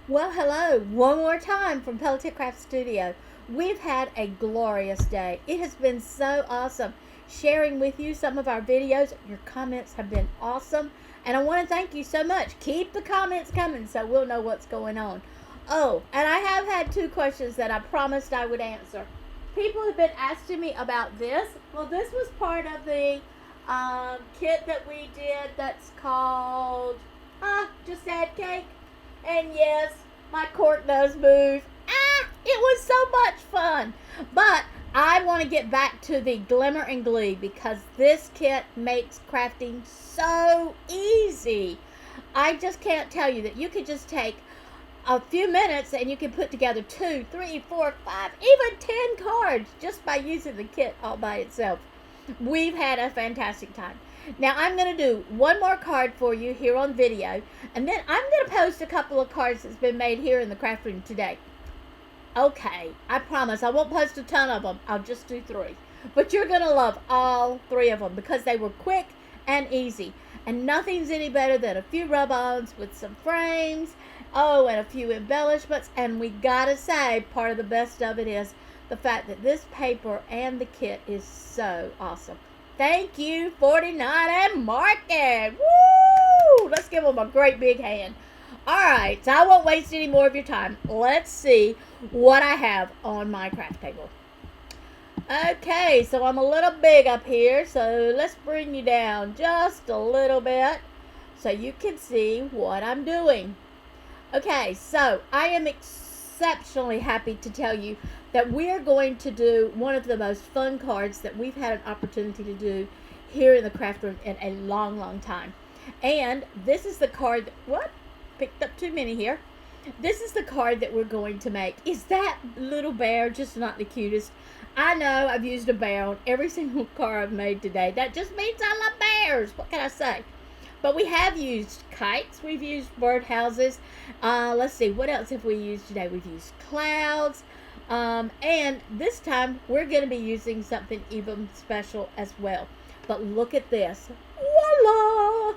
Well, hello, one more time from Pelletier CraftStudio. We've had a glorious day. It has been so awesome sharing with you some of our videos. Your comments have been awesome, and I want to thank you so much. Keep the comments coming so we'll know what's going on. Oh, and I have had two questions that I promised I would answer. People have been asking me about this. Well, this was part of the kit that we did that's called Just Add Cake. And yes, my cork does move. It was so much fun. But I want to get back to the Glimmer and Glee because this kit makes crafting so easy. I just can't tell you that you could just take a few minutes and you can put together 2, 3, 4, 5, even 10 cards just by using the kit all by itself. We've had a fantastic time. Now I'm going to do one more card for you here on video, and then I'm going to post a couple of cards that's been made here in the craft room today. Okay, I promise I won't post a ton of them. I'll just do 3. But you're going to love all 3 of them because they were quick and easy. And nothing's any better than a few rub-ons with some frames, and a few embellishments. And we got to say, part of the best of it is the fact that this paper and the kit is so awesome. Thank you, 49 and Market. Woo! Let's give them a great big hand. All right, so I won't waste any more of your time. Let's see what I have on my craft table. Okay, so I'm a little big up here, so let's bring you down just a little bit so you can see what I'm doing. Okay, so I am exceptionally happy to tell you that we're going to do one of the most fun cards that we've had an opportunity to do here in the craft room in a long, long time. And this is the card that, picked up too many here. This is the card that we're going to make. Is that little bear just not the cutest? I know I've used a bear on every single card I've made today. That just means I love bears. What can I say? But we have used kites. We've used birdhouses. Let's see, what else have we used today? We've used clouds. And this time we're going to be using something even special as well. But look at this. Voila!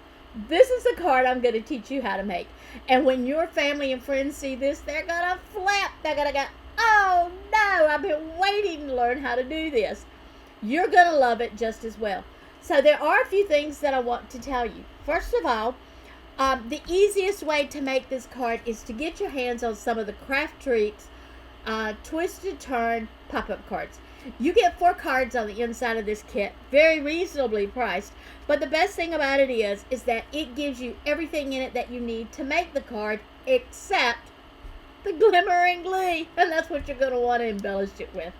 This is the card I'm going to teach you how to make. And when your family and friends see this, they're going to flip. They're going to go, oh no, I've been waiting to learn how to do this. You're going to love it just as well. So there are a few things that I want to tell you. First of all, the easiest way to make this card is to get your hands on some of the CrafTreat Twisted Turn pop-up cards. You get 4 cards on the inside of this kit, very reasonably priced, but the best thing about it is that it gives you everything in it that you need to make the card except the Glimmer and Glee, and that's what you're going to want to embellish it with.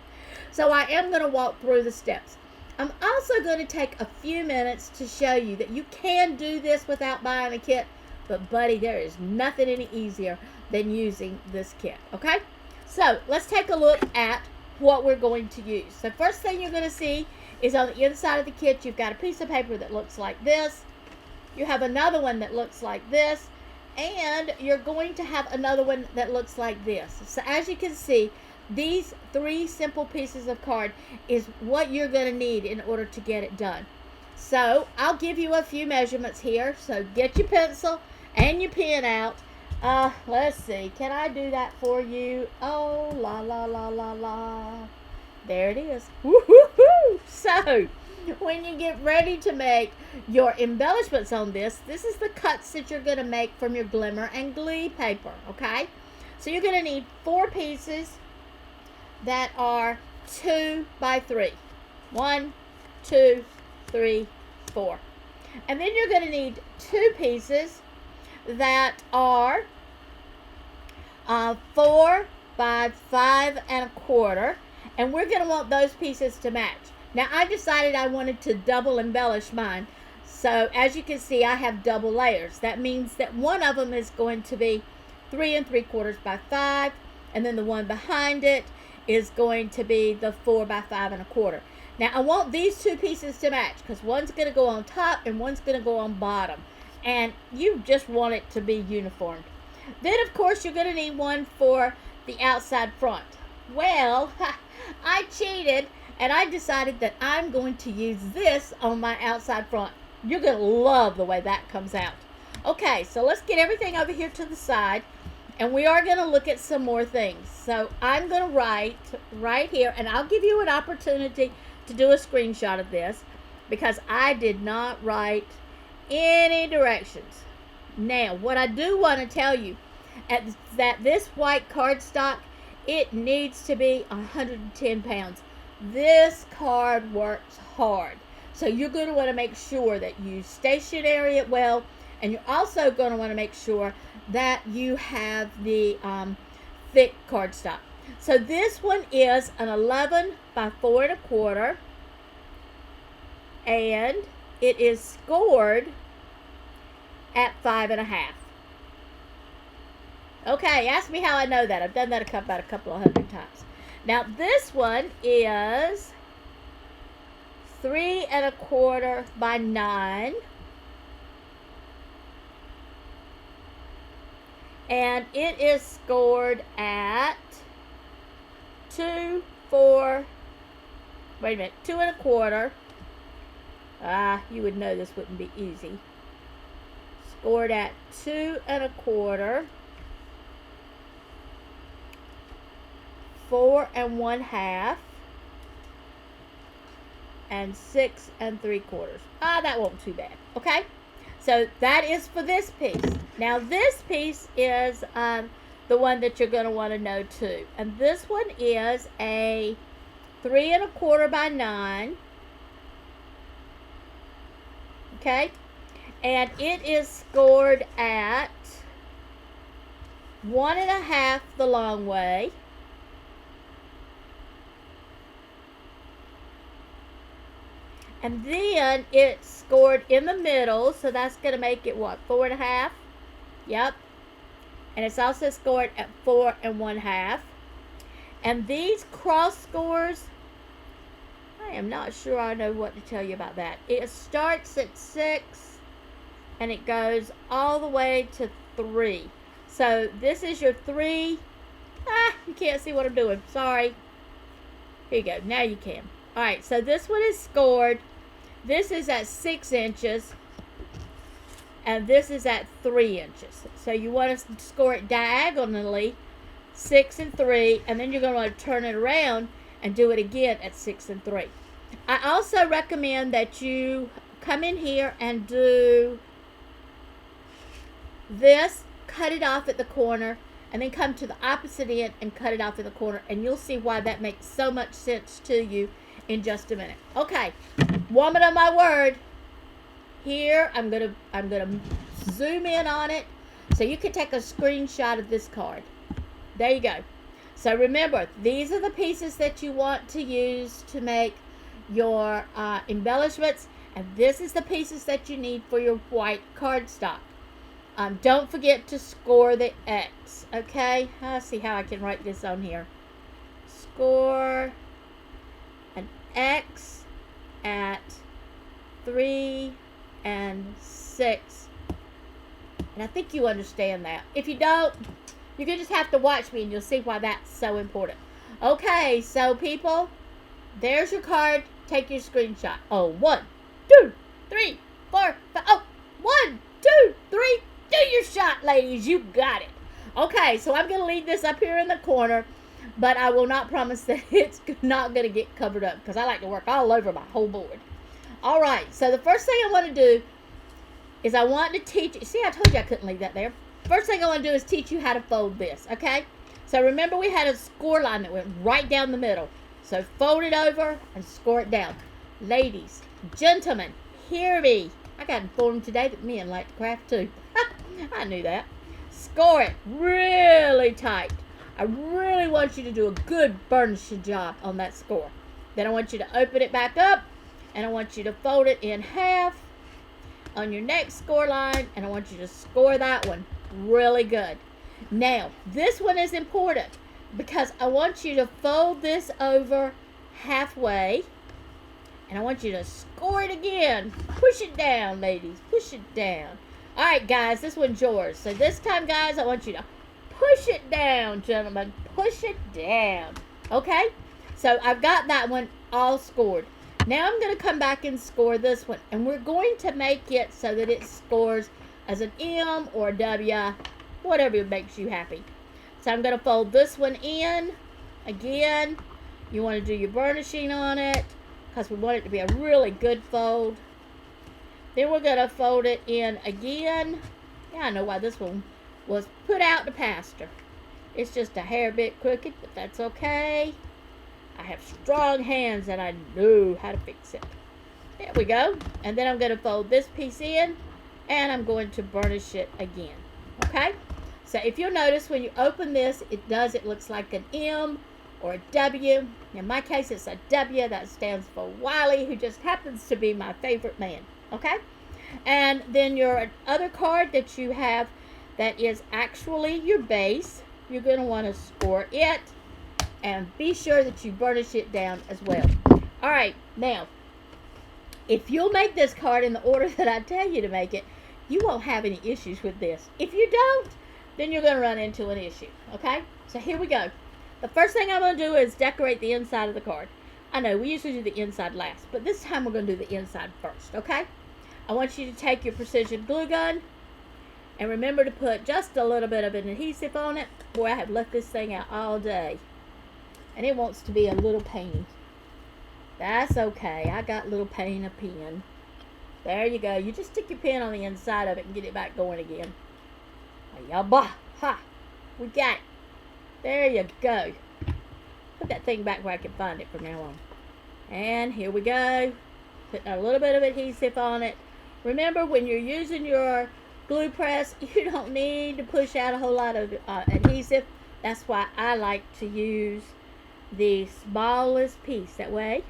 So I am going to walk through the steps. I'm also going to take a few minutes to show you that you can do this without buying a kit, but buddy, there is nothing any easier than using this kit, okay? So let's take a look at what we're going to use. So first thing you're going to see is on the inside of the kit, you've got a piece of paper that looks like this. You have another one that looks like this, and you're going to have another one that looks like this. So as you can see, these 3 simple pieces of card is what you're going to need in order to get it done. So I'll give you a few measurements here. So get your pencil and your pen out. Let's see. Can I do that for you? Oh, la, la, la, la, la. There it is. Woo-hoo-hoo. So when you get ready to make your embellishments on this, this is the cuts that you're going to make from your Glimmer and Glee paper, okay? So you're going to need 4 pieces that are 2 by 3. 1, 2, 3, 4. And then you're going to need 2 pieces that are 4 by 5 1/4, and we're going to want those pieces to match. Now I decided I wanted to double embellish mine, so as you can see I have double layers. That means that one of them is going to be 3 3/4 by 5, and then the one behind it is going to be the 4 by 5 1/4. Now I want these 2 pieces to match because one's going to go on top and one's going to go on bottom, and you just want it to be uniform. Then of course you're going to need one for the outside front. Well, I cheated and I decided that I'm going to use this on my outside front. You're going to love the way that comes out. Okay, so let's get everything over here to the side. And we are going to look at some more things. So I'm going to write right here, and I'll give you an opportunity to do a screenshot of this because I did not write any directions. Now, what I do want to tell you is that this white cardstock, it needs to be 110 pounds. This card works hard. So you're going to want to make sure that you stationary it well, and you're also going to want to make sure that you have the thick cardstock. So this one is an 11 by 4 1/4, and it is scored at 5 1/2. Okay, ask me how I know that. I've done that about a couple of hundred times. Now this one is 3 1/4 by 9. And it is scored at 2 1/4. You would know this wouldn't be easy. Scored at 2 1/4. 4 1/2. And 6 3/4. That won't be too bad. Okay? So that is for this piece. Now this piece is the one that you're going to want to know too. And this one is a 3 1/4 by 9. Okay? And it is scored at 1 1/2 the long way. And then it's scored in the middle, so that's going to make it what, 4 1/2? Yep. And it's also scored at 4 1/2. And these cross scores, I am not sure I know what to tell you about that. It starts at 6 and it goes all the way to 3. So this is your 3. You can't see what I'm doing. Sorry. Here you go. Now you can. Alright, so this one is scored. This is at 6 inches. And this is at 3 inches. So you want to score it diagonally, 6 and 3. And then you're going to want to turn it around and do it again at 6 and 3. I also recommend that you come in here and do this, cut it off at the corner, and then come to the opposite end and cut it off at the corner, and you'll see why that makes so much sense to you in just a minute. Okay, woman of my word. Here, I'm gonna zoom in on it so you can take a screenshot of this card. There you go. So remember, these are the pieces that you want to use to make your embellishments, and this is the pieces that you need for your white cardstock. Don't forget to score the X, okay? Let's see how I can write this on here. Score an X at 3 and 6. And I think you understand that. If you don't, you can just have to watch me and you'll see why that's so important. Okay, so people, there's your card. Take your screenshot. Oh, 1, 2, 3, 4, 5. Oh, 1, 2, 3. Do your shot, ladies. You got it. Okay, so I'm going to leave this up here in the corner, but I will not promise that it's not going to get covered up because I like to work all over my whole board. All right, so the first thing I want to do is I want to teach you. See, I told you I couldn't leave that there. First thing I want to do is teach you how to fold this, okay? So remember we had a score line that went right down the middle. So fold it over and score it down. Ladies, gentlemen, hear me. I got informed today that men like to craft too. I knew that. Score it really tight. I really want you to do a good burnishing job on that score. Then I want you to open it back up, and I want you to fold it in half on your next score line, and I want you to score that one really good. Now, this one is important because I want you to fold this over halfway, and I want you to score it again. Push it down, ladies. Push it down. All right, guys, this one's yours. So this time, guys, I want you to push it down, gentlemen. Push it down. Okay? So I've got that one all scored. Now I'm going to come back and score this one. And we're going to make it so that it scores as an M or a W, whatever makes you happy. So I'm going to fold this one in. Again, you want to do your burnishing on it because we want it to be a really good fold. Then we're going to fold it in again. Yeah, I know why this one was put out to pasture. It's just a hair bit crooked, but that's okay. I have strong hands and I know how to fix it. There we go. And then I'm going to fold this piece in and I'm going to burnish it again. Okay? So if you'll notice when you open this, it looks like an M or a W. In my case, it's a W. That stands for Wiley, who just happens to be my favorite man. Okay? And then your other card that you have that is actually your base, you're going to want to score it and be sure that you burnish it down as well. All right, now, if you'll make this card in the order that I tell you to make it, you won't have any issues with this. If you don't, then you're going to run into an issue, okay? So here we go. The first thing I'm going to do is decorate the inside of the card. I know, we usually do the inside last, but this time we're going to do the inside first, okay? I want you to take your precision glue gun and remember to put just a little bit of an adhesive on it. Boy, I have left this thing out all day, and it wants to be a little painty. That's okay. I got little paint a pen. There you go. You just stick your pen on the inside of it and get it back going again. Yabba. Ha. We got it. There you go. Put that thing back where I can find it from now on. And here we go. Putting a little bit of adhesive on it. Remember, when you're using your glue press, you don't need to push out a whole lot of adhesive. That's why I like to use the smallest piece. That way,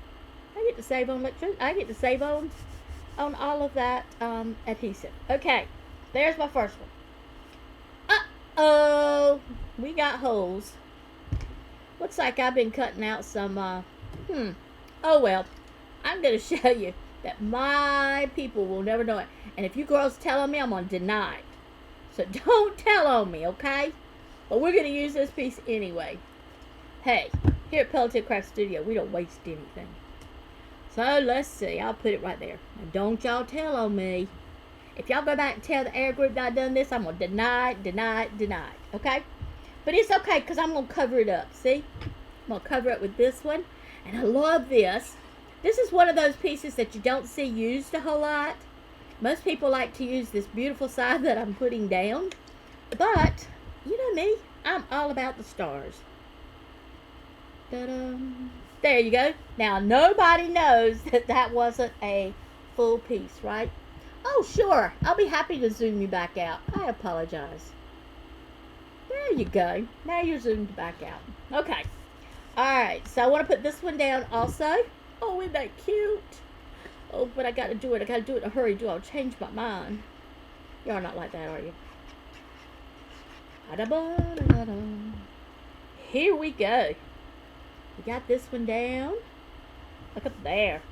I get to save on electricity. I get to save on all of that adhesive. Okay, there's my first one. Uh-oh, we got holes. Looks like I've been cutting out some, oh well. I'm going to show you that my people will never know it. And if you girls tell on me, I'm going to deny it. So don't tell on me, okay? But we're going to use this piece anyway. Hey, here at Pelletier CraftStudio, we don't waste anything. So let's see. I'll put it right there. And don't y'all tell on me. If y'all go back and tell the air group that I done this, I'm going to deny it, okay? But it's okay because I'm going to cover it up, see? I'm going to cover it with this one. And I love this. This is one of those pieces that you don't see used a whole lot. Most people like to use this beautiful side that I'm putting down. But, you know me, I'm all about the stars. Ta-da. There you go. Now, nobody knows that that wasn't a full piece, right? Oh, sure. I'll be happy to zoom you back out. I apologize. There you go. Now you're zoomed back out. Okay. Alright, so I want to put this one down also. Oh, isn't that cute? Oh, but I got to do it. I got to do it in a hurry. I'll change my mind. Y'all not like that, are you? Here we go. We got this one down. Look up there.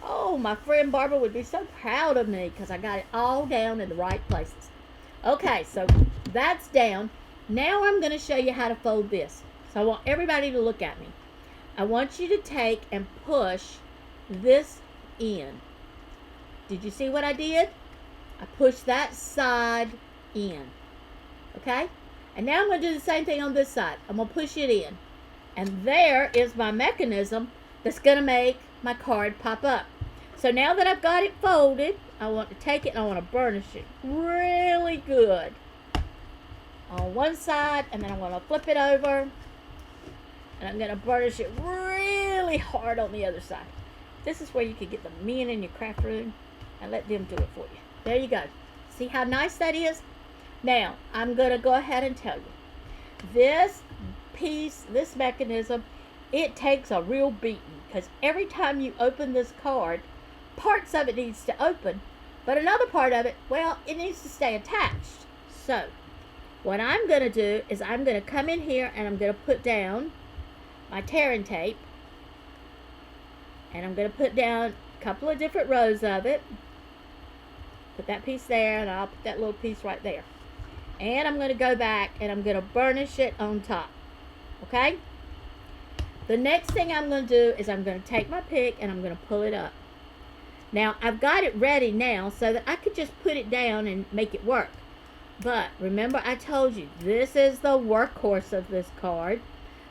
Oh, my friend Barbara would be so proud of me because I got it all down in the right places. Okay, so that's down. Now I'm going to show you how to fold this. So I want everybody to look at me. I want you to take and push this in. Did you see what I did? I pushed that side in. Okay? And now I'm going to do the same thing on this side. I'm going to push it in. And there is my mechanism that's going to make my card pop up. So now that I've got it folded, I want to take it and I want to burnish it really good on one side, and then I'm going to flip it over and I'm going to burnish it really hard on the other side. This is where you can get the men in your craft room and let them do it for you. There you go. See how nice that is? Now, I'm going to go ahead and tell you. This piece, this mechanism, it takes a real beating because every time you open this card, parts of it needs to open, but another part of it, well, it needs to stay attached. So, what I'm going to do is I'm going to come in here and I'm going to put down my tearing tape. And I'm going to put down a couple of different rows of it. Put that piece there and I'll put that little piece right there. And I'm going to go back and I'm going to burnish it on top. Okay? The next thing I'm going to do is I'm going to take my pick and I'm going to pull it up. Now, I've got it ready now so that I could just put it down and make it work. But remember, I told you, this is the workhorse of this card.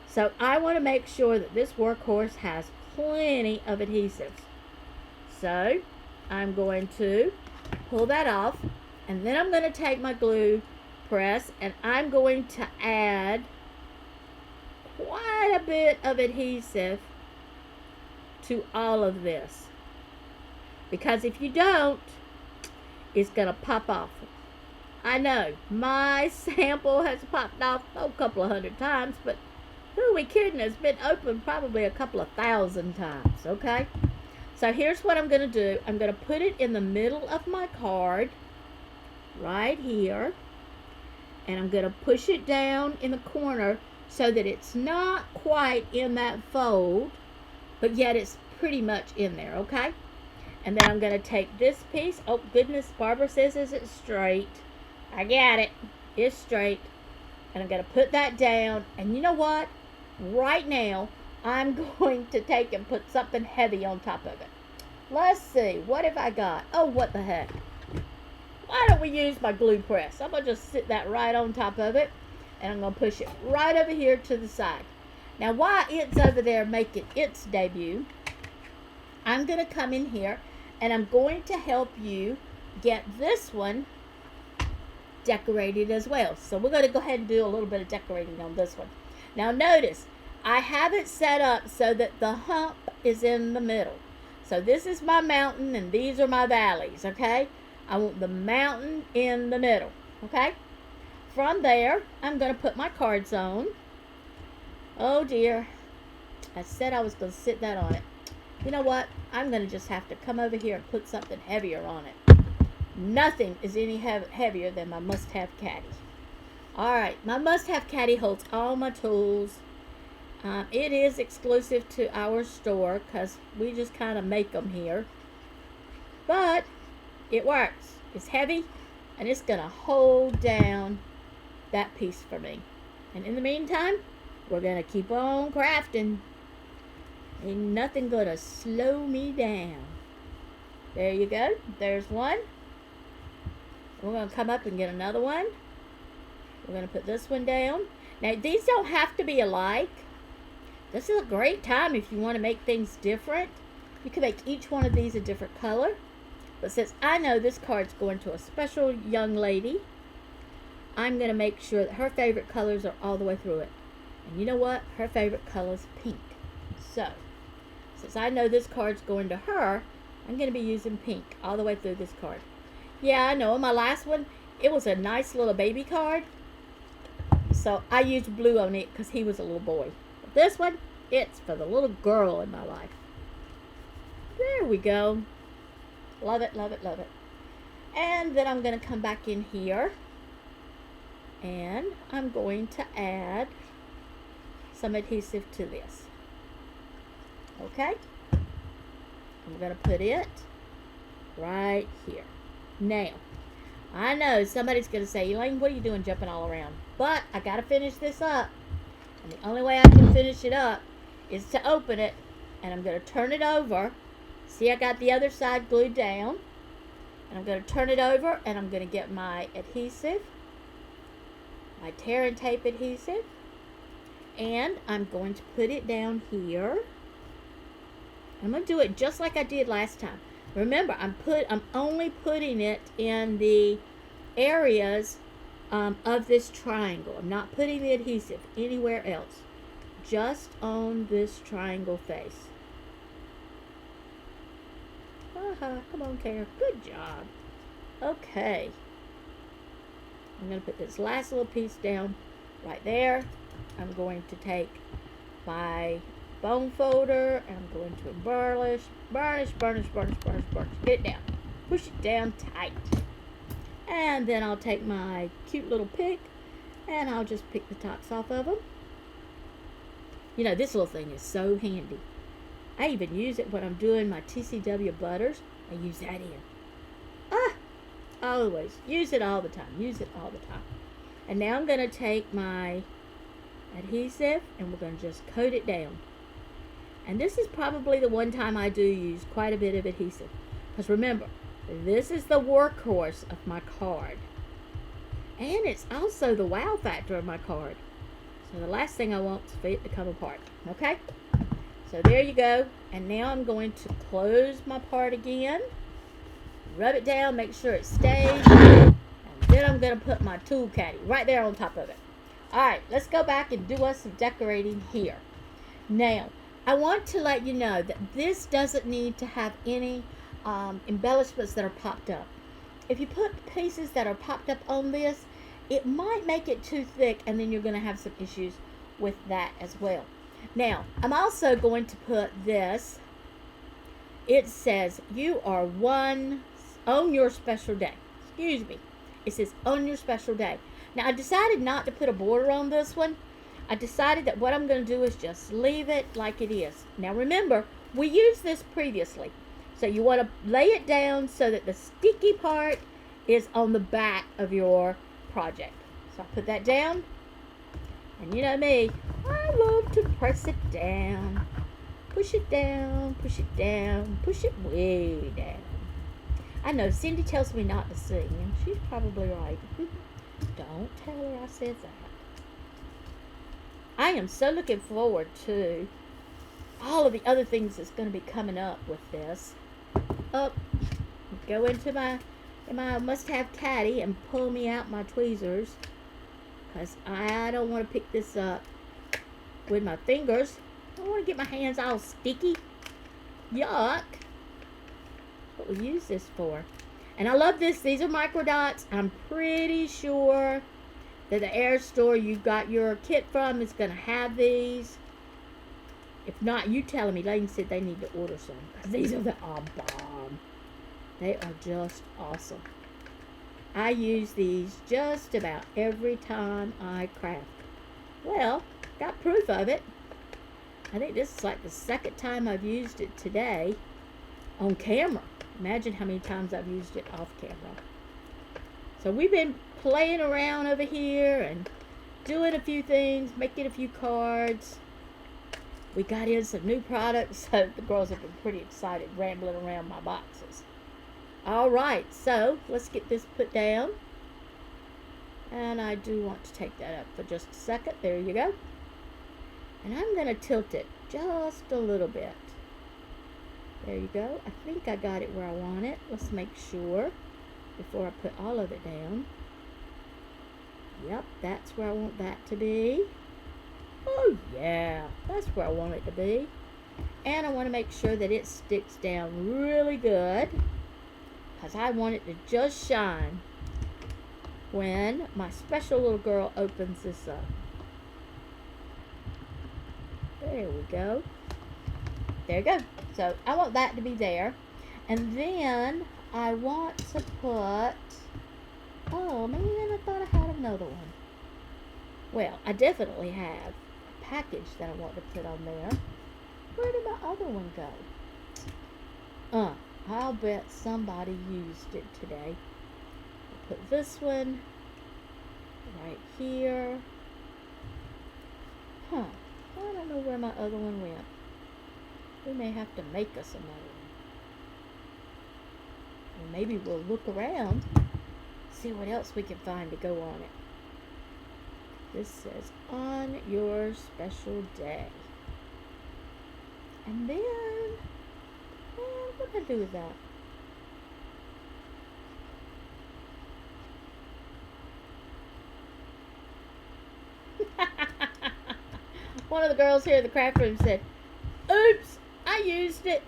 So I want to make sure that this workhorse has plenty of adhesives. So I'm going to pull that off, and then I'm going to take my glue press and I'm going to add quite a bit of adhesive to all of this, because if you don't, it's going to pop off. I know my sample has popped off a couple of hundred times, but who are we kidding? It's been opened probably a couple of thousand times. Okay, so here's what I'm going to do. I'm going to put it in the middle of my card right here, and I'm going to push it down in the corner so that it's not quite in that fold, but yet it's pretty much in there. Okay, and then I'm going to take this piece. Oh goodness, Barbara says, is it straight? I got it. It's straight. And I'm going to put that down. And you know what? Right now, I'm going to take and put something heavy on top of it. Let's see. What have I got? Oh, what the heck? Why don't we use my glue press? I'm going to just sit that right on top of it. And I'm going to push it right over here to the side. Now, while it's over there making its debut, I'm going to come in here. And I'm going to help you get this one decorated as well. So we're going to go ahead and do a little bit of decorating on this one. Now notice, I have it set up so that the hump is in the middle. So this is my mountain and these are my valleys, okay? I want the mountain in the middle, okay? From there, I'm going to put my cards on. Oh dear, I said I was going to sit that on it. You know what? I'm going to just have to come over here and put something heavier on it. Nothing is any heavier than my must-have caddy. Alright, my must-have caddy holds all my tools. It is exclusive to our store because we just kind of make them here. But it works. It's heavy and it's going to hold down that piece for me. And in the meantime, we're going to keep on crafting. Ain't nothing going to slow me down. There you go. There's one. We're going to come up and get another one. We're going to put this one down. Now, these don't have to be alike. This is a great time if you want to make things different. You can make each one of these a different color. But since I know this card's going to a special young lady, I'm going to make sure that her favorite colors are all the way through it. And you know what? Her favorite color is pink. So, since I know this card's going to her, I'm going to be using pink all the way through this card. Yeah, I know. My last one, it was a nice little baby card. So I used blue on it because he was a little boy. But this one, it's for the little girl in my life. There we go. Love it, love it, love it. And then I'm going to come back in here. And I'm going to add some adhesive to this. Okay? I'm going to put it right here. Now, I know somebody's going to say, Elaine, what are you doing jumping all around? But I got to finish this up. And the only way I can finish it up is to open it. And I'm going to turn it over. See, I got the other side glued down. And I'm going to turn it over and I'm going to get my adhesive. My tear and tape adhesive. And I'm going to put it down here. I'm going to do it just like I did last time. Remember, I'm only putting it in the areas of this triangle. I'm not putting the adhesive anywhere else. Just on this triangle face. Come on, Kara. Good job. Okay. I'm going to put this last little piece down right there. I'm going to take my bone folder and I'm going to burnish. Get it down. Push it down tight. And then I'll take my cute little pick and I'll just pick the tops off of them. You know, this little thing is so handy. I even use it when I'm doing my TCW butters. I use that in. Always. Use it all the time. Use it all the time. And now I'm going to take my adhesive and we're going to just coat it down. And this is probably the one time I do use quite a bit of adhesive. Because remember, this is the workhorse of my card. And it's also the wow factor of my card. So the last thing I want is for it to come apart. Okay? So there you go. And now I'm going to close my part again. Rub it down, make sure it stays. And then I'm going to put my tool caddy right there on top of it. Alright, let's go back and do us some decorating here. Now, I want to let you know that this doesn't need to have any embellishments that are popped up. If you put pieces that are popped up on this, it might make it too thick, and then you're going to have some issues with that as well. Now, I'm also going to put this. It says, you are one on your special day. Excuse me. It says, on your special day. Now, I decided not to put a border on this one. I decided that what I'm going to do is just leave it like it is. Now, remember, we used this previously. So you want to lay it down so that the sticky part is on the back of your project. So I put that down. And you know me, I love to press it down. Push it down, push it down, push it way down. I know Cindy tells me not to sing, and she's probably right. Don't tell her I said that. I am so looking forward to all of the other things that's going to be coming up with this. Go into my must-have caddy and pull me out my tweezers, because I don't want to pick this up with my fingers. I don't want to get my hands all sticky. Yuck. That's what we use this for. And I love this. These are micro dots. I'm pretty sure that the air store you got your kit from is going to have these. If not, you telling me. Lane said they need to order some, because these are the bomb. They are just awesome. I use these just about every time I craft. Well, got proof of it. I think this is like the second time I've used it today on camera. Imagine how many times I've used it off camera. So we've been playing around over here and doing a few things, making a few cards. We got in some new products, so the girls have been pretty excited rambling around my boxes. Alright, so let's get this put down. And I do want to take that up for just a second. There you go. And I'm going to tilt it just a little bit. There you go. I think I got it where I want it. Let's make sure before I put all of it down. Yep, that's where I want that to be. Oh yeah, that's where I want it to be. And I want to make sure that it sticks down really good, because I want it to just shine when my special little girl opens this up. There we go. There you go. So I want that to be there. And then I want to put, oh man, I thought I had another one. Well, I definitely have a package that I want to put on there. Where did my other one go? I'll bet somebody used it today. I'll put this one right here. I don't know where my other one went. We may have to make us another one. Or maybe we'll look around, see what else we can find to go on it. This says, on your special day. And then, what do I do with that? One of the girls here in the craft room said, oops, I used it.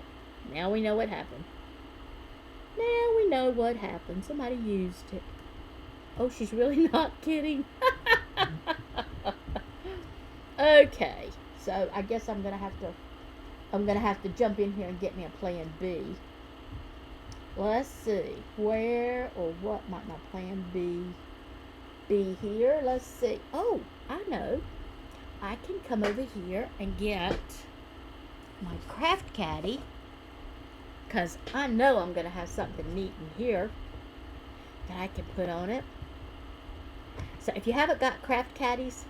Now we know what happened. Now we know what happened. Somebody used it. Oh, she's really not kidding. Okay, so I guess I'm gonna have to jump in here and get me a plan B. Let's see, where or what might my plan B be here? Let's see. Oh, I know. I can come over here and get my craft caddy, because I know I'm gonna have something neat in here that I can put on it. So if you haven't got craft caddies,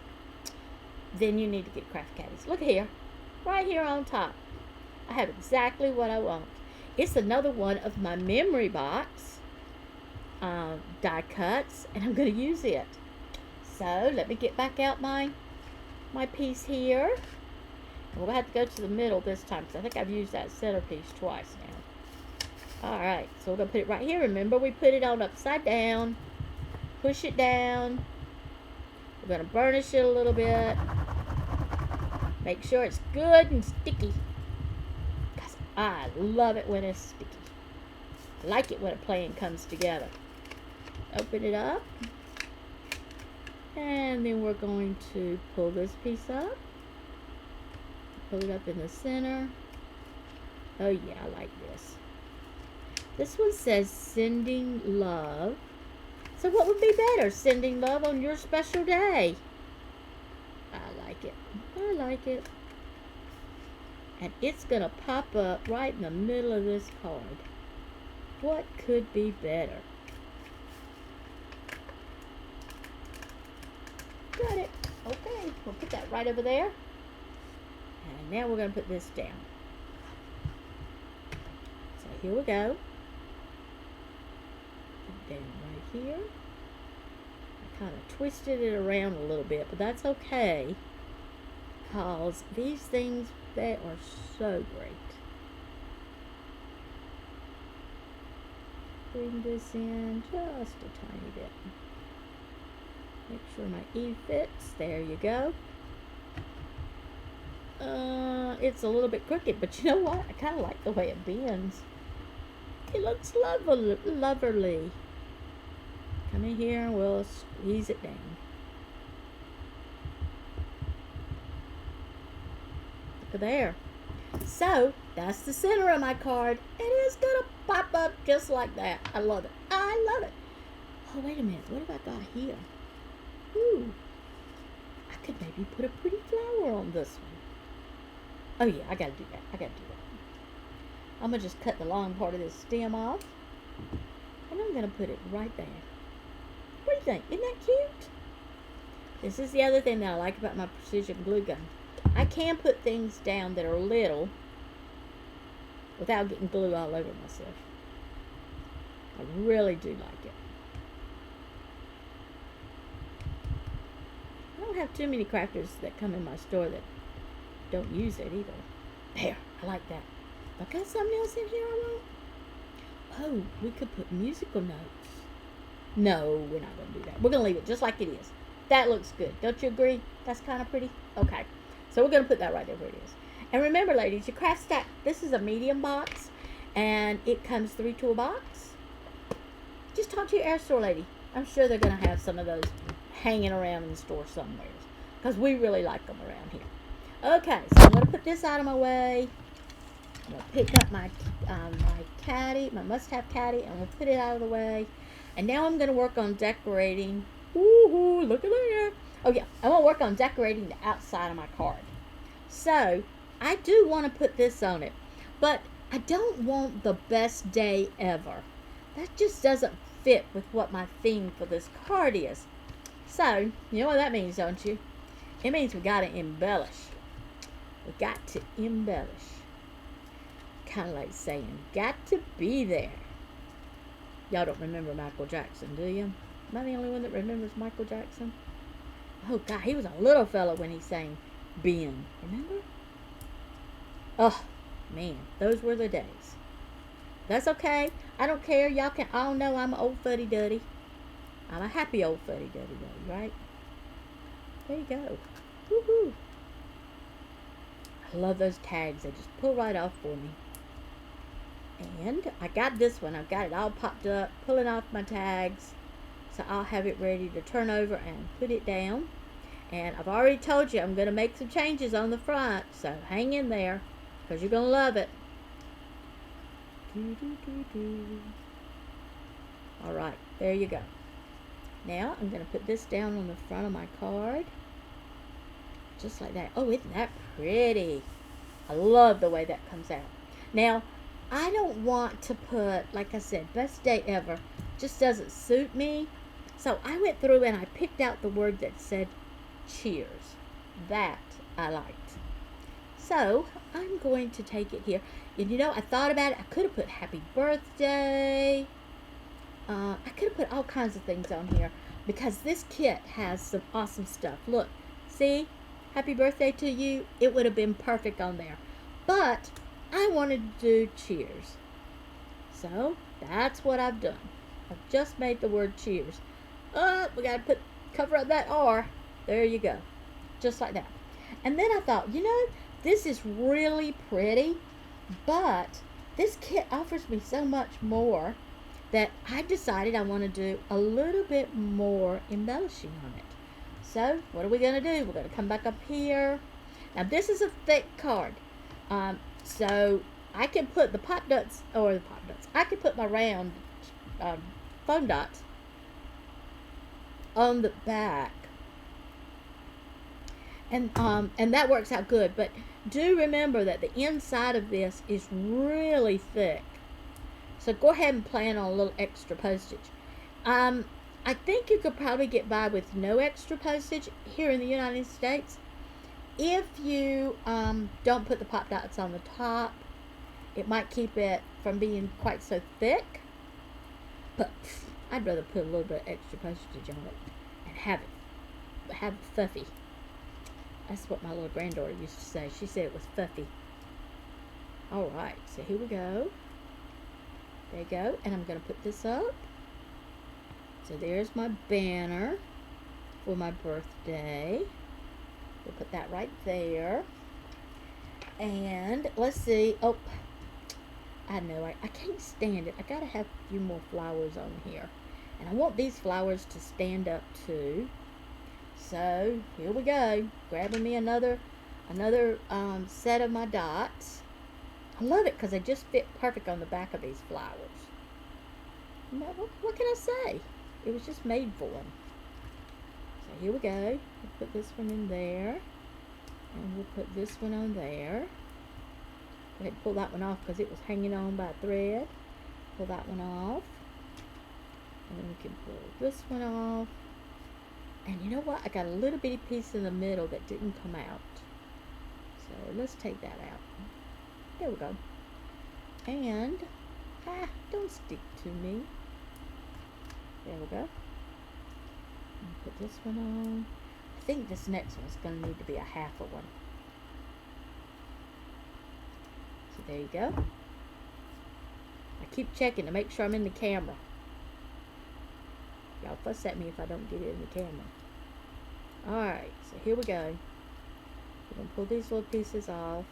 then you need to get craft caddies. Look here, right here on top. I have exactly what I want. It's another one of my memory box die cuts, and I'm going to use it. So let me get back out my piece here. And we'll have to go to the middle this time because I think I've used that centerpiece twice now. Alright, so we're going to put it right here. Remember, we put it on upside down. Push it down. We're going to burnish it a little bit. Make sure it's good and sticky. Because I love it when it's sticky. I like it when a plan comes together. Open it up. And then we're going to pull this piece up. Pull it up in the center. Oh yeah, I like this. This one says sending love. So what would be better? Sending love on your special day. I like it. I like it. And it's going to pop up right in the middle of this card. What could be better? Got it. Okay, we'll put that right over there. And now we're going to put this down. So here we go. Put it down right here. I kind of twisted it around a little bit, but that's okay. Because these things, they are so great. Bring this in just a tiny bit. Make sure my E fits. There you go. It's a little bit crooked, but you know what? I kind of like the way it bends. It looks lovely. Come in here and we'll squeeze it down. Look at there. So, that's the center of my card. It is going to pop up just like that. I love it. I love it. Oh, wait a minute. What have I got here? Ooh. I could maybe put a pretty flower on this one. Oh, yeah. I got to do that. I'm going to just cut the long part of this stem off. And I'm going to put it right there. What do you think? Isn't that cute? This is the other thing that I like about my precision glue gun. I can put things down that are little without getting glue all over myself. I really do like it. I don't have too many crafters that come in my store that don't use it either. There, I like that. I got something else in here I want. Oh, we could put musical notes. No, we're not going to do that. We're going to leave it just like it is. That looks good. Don't you agree? That's kind of pretty. Okay. So we're going to put that right there where it is. And remember, ladies, your craft stack, this is a medium box. And it comes 3 to a box. Just talk to your air store lady. I'm sure they're going to have some of those hanging around in the store somewhere. Because we really like them around here. Okay, so I'm going to put this out of my way. I'm going to pick up my caddy, my must-have caddy. I'm going to put it out of the way. And now I'm going to work on decorating. Ooh, look at there. Oh, yeah. I want to work on decorating the outside of my card. So, I do want to put this on it. But I don't want the best day ever. That just doesn't fit with what my theme for this card is. So, you know what that means, don't you? It means we got to embellish. We got to embellish. Kind of like saying, got to be there. Y'all don't remember Michael Jackson, do you? Am I the only one that remembers Michael Jackson? Oh, God, he was a little fella when he sang Ben. Remember? Oh, man, those were the days. That's okay. I don't care. Y'all can all know I'm an old fuddy-duddy. I'm a happy old fuddy-duddy, though, right? There you go. Woohoo! I love those tags. They just pull right off for me. And I got this one. I've got it all popped up, pulling off my tags. So I'll have it ready to turn over and put it down. And I've already told you I'm going to make some changes on the front. So hang in there because you're going to love it. Alright, there you go. Now I'm going to put this down on the front of my card. Just like that. Oh, isn't that pretty? I love the way that comes out. Now, I don't want to put, like I said, best day ever. Just doesn't suit me. So I went through and I picked out the word that said cheers. That I liked. So I'm going to take it here. And you know, I thought about it. I could have put happy birthday. I could have put all kinds of things on here because this kit has some awesome stuff. Look, see? Happy birthday to you. It would have been perfect on there. But I wanted to do cheers. So that's what I've done. I've just made the word cheers. We got to cover up that R. There you go. Just like that. And then I thought, you know, this is really pretty, but this kit offers me so much more that I decided I want to do a little bit more embellishing on it. So what are we going to do? We're going to come back up here. Now this is a thick card. So I can put the pop dots, I can put my round foam dots on the back. And that works out good. But do remember that the inside of this is really thick. So go ahead and plan on a little extra postage. I think you could probably get by with no extra postage here in the United States. If you don't put the pop dots on the top, it might keep it from being quite so thick. But I'd rather put a little bit extra postage on it and have it fluffy. That's what my little granddaughter used to say. She said it was fluffy. Alright, so here we go. There you go. And I'm going to put this up. So there's my banner for my birthday. We'll put that right there. And let's see. Oh, I know. I can't stand it. I got to have a few more flowers on here. And I want these flowers to stand up too. So here we go. Grabbing me another set of my dots. I love it because they just fit perfect on the back of these flowers. What can I say? It was just made for them. So here we go. We'll put this one in there. And we'll put this one on there. Go ahead and pull that one off because it was hanging on by a thread. Pull that one off. And then we can pull this one off. And you know what? I got a little bitty piece in the middle that didn't come out. So let's take that out. There we go. And, don't stick to me. There we go. And put this one on. I think this next one's going to need to be a half of one. So there you go. I keep checking to make sure I'm in the camera. Y'all fuss at me if I don't get it in the camera. Alright, so here we go. We're going to pull these little pieces off.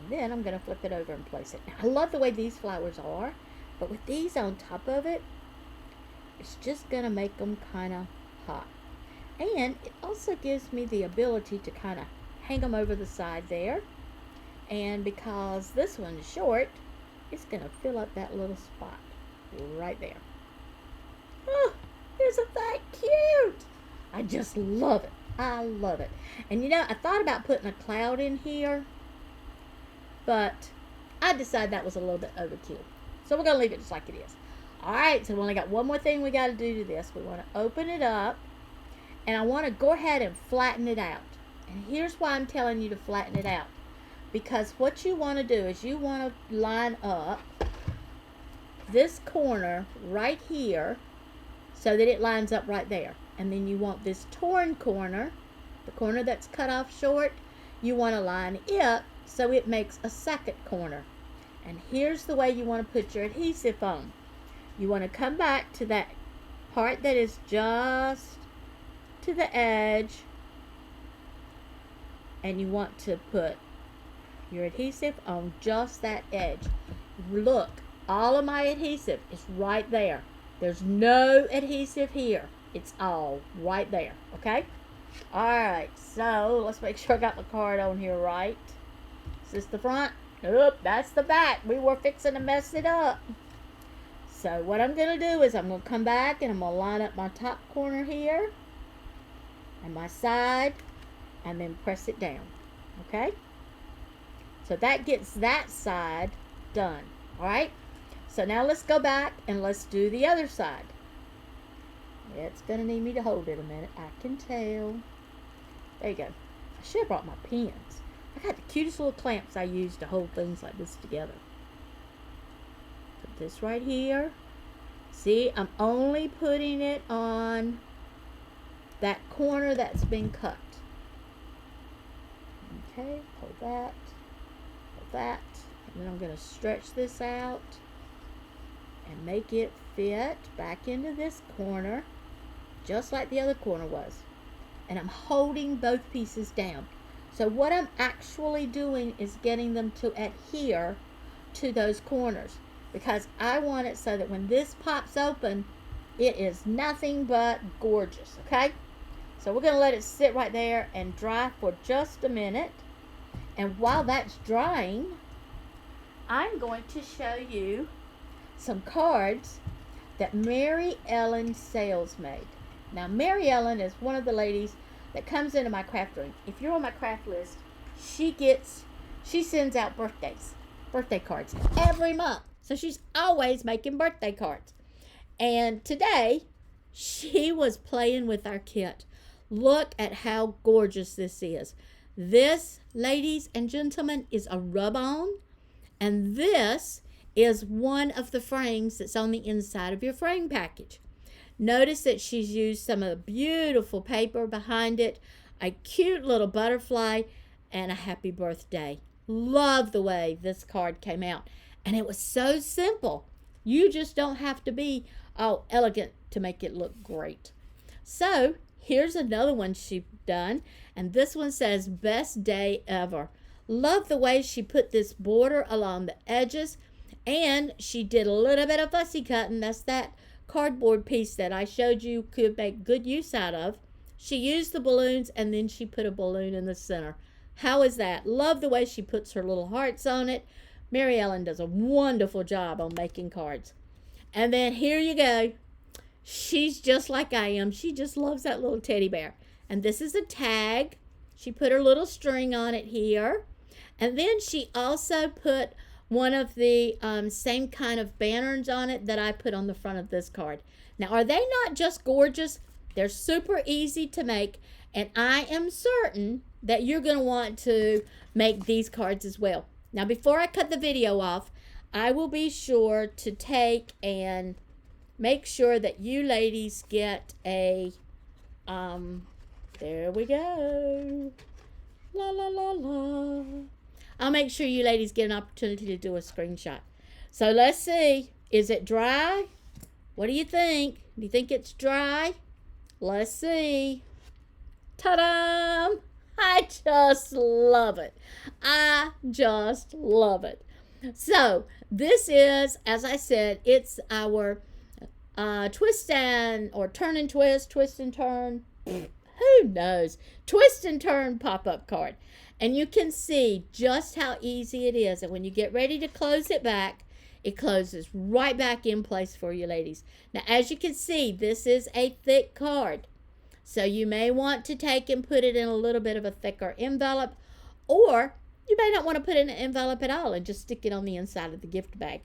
And then I'm going to flip it over and place it. Now, I love the way these flowers are, but with these on top of it, it's just going to make them kind of hot. And it also gives me the ability to kind of hang them over the side there. And because this one is short, it's going to fill up that little spot right there. Oh, isn't that cute? I just love it. I love it. And you know, I thought about putting a cloud in here, but I decided that was a little bit overkill. So we're going to leave it just like it is. Alright, so we only got one more thing we got to do to this. We want to open it up, and I want to go ahead and flatten it out. And here's why I'm telling you to flatten it out. Because what you want to do is you want to line up this corner right here so that it lines up right there. And then you want this torn corner, the corner that's cut off short, you want to line it so it makes a second corner. And here's the way you want to put your adhesive on. You want to come back to that part that is just to the edge, and you want to put your adhesive on just that edge. Look, all of my adhesive is right there. There's no adhesive here. It's all right there, okay? Alright, so let's make sure I got my card on here right. Is this the front? Nope, that's the back. We were fixing to mess it up. So what I'm going to do is I'm going to come back and I'm going to line up my top corner here and my side and then press it down, okay? So that gets that side done, alright? So now let's go back and let's do the other side. It's going to need me to hold it a minute. I can tell. There you go. I should have brought my pens. I got the cutest little clamps I use to hold things like this together. this right here. See, I'm only putting it on that corner that's been cut. Okay, pull that, and then I'm going to stretch this out and make it fit back into this corner, just like the other corner was. And I'm holding both pieces down. So what I'm actually doing is getting them to adhere to those corners, because I want it so that when this pops open, it is nothing but gorgeous, okay? So we're going to let it sit right there and dry for just a minute. And while that's drying, I'm going to show you some cards that Mary Ellen Sales made. Now, Mary Ellen is one of the ladies that comes into my craft room. If you're on my craft list, she sends out birthday cards every month. So she's always making birthday cards. And today, she was playing with our kit. Look at how gorgeous this is. This, ladies and gentlemen, is a rub-on. And this is one of the frames that's on the inside of your frame package. Notice that she's used some of the beautiful paper behind it, a cute little butterfly, and a happy birthday. Love the way this card came out. And it was so simple. You just don't have to be all elegant to make it look great. So here's another one she's done. And this one says, best day ever. Love the way she put this border along the edges. And she did a little bit of fussy cutting. That's that cardboard piece that I showed you could make good use out of. She used the balloons and then she put a balloon in the center. How is that? Love the way she puts her little hearts on it. Mary Ellen does a wonderful job on making cards. And then here you go. She's just like I am. She just loves that little teddy bear. And this is a tag. She put her little string on it here. And then she also put one of the same kind of banners on it that I put on the front of this card. Now, are they not just gorgeous? They're super easy to make, and I am certain that you're going to want to make these cards as well. Now, before I cut the video off, I will be sure to take and make sure that you ladies get a, there we go. La, la, la, la. I'll make sure you ladies get an opportunity to do a screenshot. So let's see. Is it dry? What do you think? Do you think it's dry? Let's see. Ta-da! I just love it. I just love it. So this is, as I said, it's our twist and, or turn and twist and turn. Who knows? Twist and turn pop-up card. And you can see just how easy it is. And when you get ready to close it back, it closes right back in place for you ladies. Now, as you can see, this is a thick card. So you may want to take and put it in a little bit of a thicker envelope. Or you may not want to put it in an envelope at all and just stick it on the inside of the gift bag.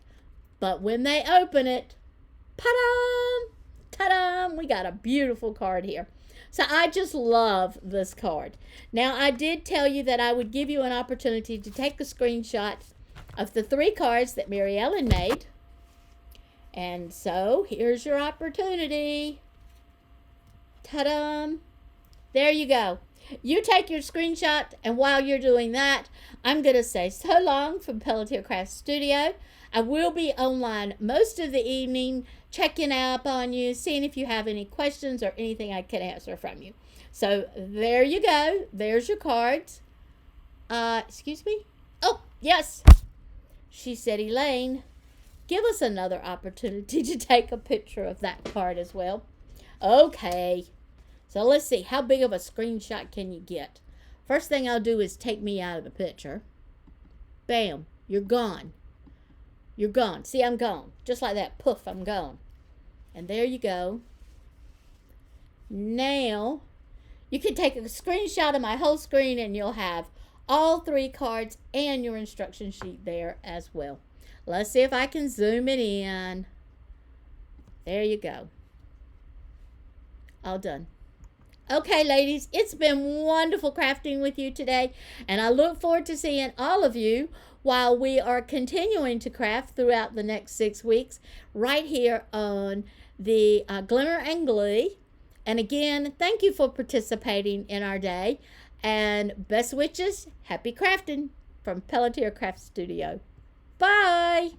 But when they open it, ta-da! Ta-da! We got a beautiful card here. So I just love this card. Now, I did tell you that I would give you an opportunity to take a screenshot of the 3 cards that Mary Ellen made. And so, here's your opportunity. Ta-da! There you go. You take your screenshot, and while you're doing that, I'm going to say so long from Pelletier CraftStudio. I will be online most of the evening, checking up on you, seeing if you have any questions or anything I can answer from you. So there you go. There's your cards. Excuse me? Oh, yes. She said, Elaine, give us another opportunity to take a picture of that card as well. Okay. So let's see. How big of a screenshot can you get? First thing I'll do is take me out of the picture. Bam. You're gone. You're gone. See, I'm gone. Just like that. Poof, I'm gone. And there you go. Now, you can take a screenshot of my whole screen and you'll have all 3 cards and your instruction sheet there as well. Let's see if I can zoom it in. There you go. All done. Okay, ladies, it's been wonderful crafting with you today, and I look forward to seeing all of you while we are continuing to craft throughout the next 6 weeks right here on the Glimmer and Glee. And again, thank you for participating in our day, and best wishes, happy crafting from Pelletier CraftStudio. Bye!